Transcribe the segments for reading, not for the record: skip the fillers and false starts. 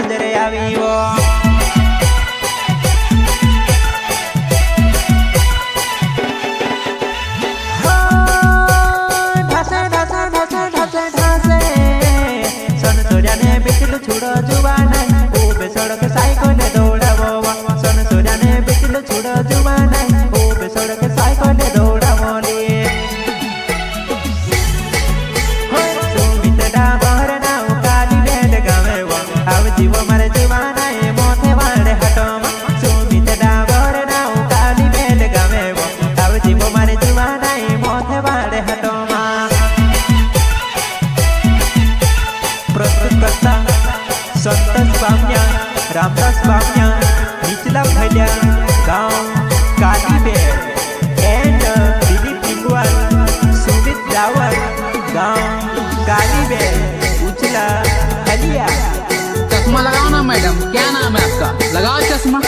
नजरे आवीओ छुड़ो जुबाना ओ बेसड़क साइकिल दौड़ावो सन सोजाने बिचलो छुड़ो जुबाना ओ बेसड़क साइकिल दौड़ावो ले हो सुमित डाबर नाउ काली बेड गावेवो आव जीवो मारे जुबाना ए मोथे वाड़े हटोमा सुमित डाबर नाउ काली बेड गावेवो आव जीवो मारे जुबाना ए मोथे वाड़े हटोमा प्रस्तुत करता संतोष बामण्या रामदास बामण्या निचला भैल्या गांव कालीबेड़ एंड दिलीप लिंगवाल सुमित रावत गांव कालीबेड़ उचला हलिया। चश्मा लगाओ ना मैडम, क्या नाम है आपका? लगाओ चश्मा।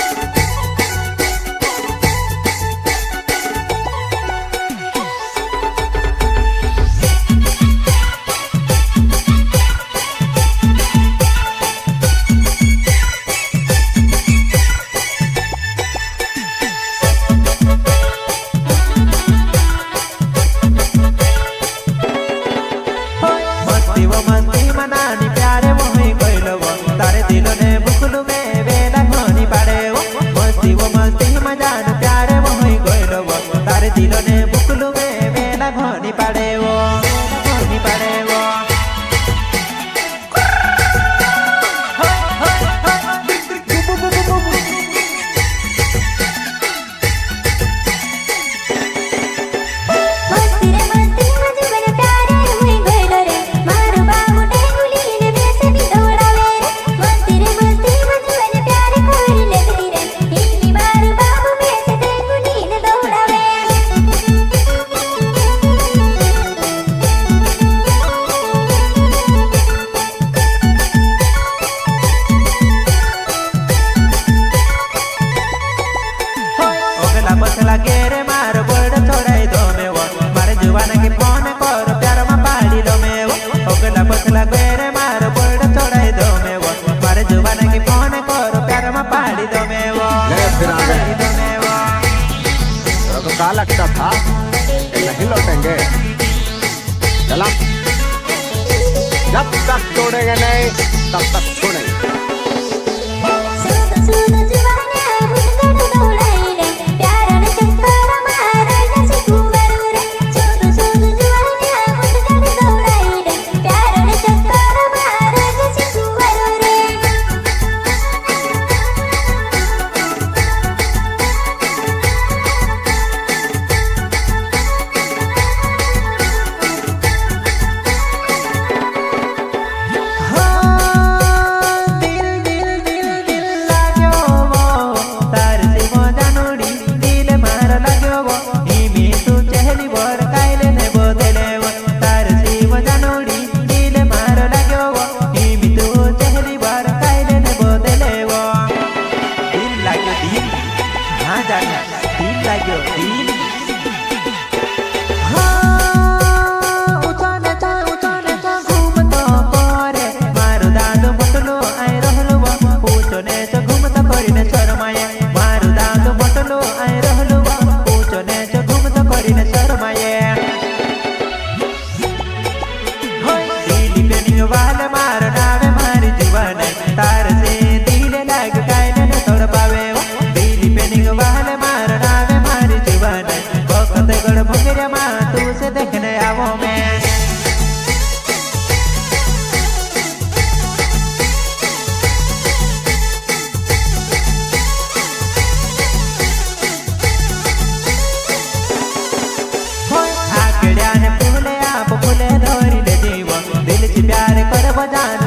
मस्ती मनानी प्यारे मोहे कोइलवो तारे दिलो ने बुकलु में वेला घनी पाड़े मस्ती मजान प्यारे मोहे कोइलवो तारे दिलो ने बुकलु में वेला घनी पाड़े पसला गेरे मार बोर्ड छोड़ाई दो में वो मारे जुबान के फोन कर प्यार में पाड़ी दो में वो ओगला पसला गेरे मार बोर्ड छोड़ाई दो में वो मारे जुबान के फोन कर प्यार में पाड़ी दो में वो तो क्या लगता था नहीं लौटेंगे? चला जब तक छोड़ेंगे नहीं तब तक छोड़ेंगे। प्यार कर बजान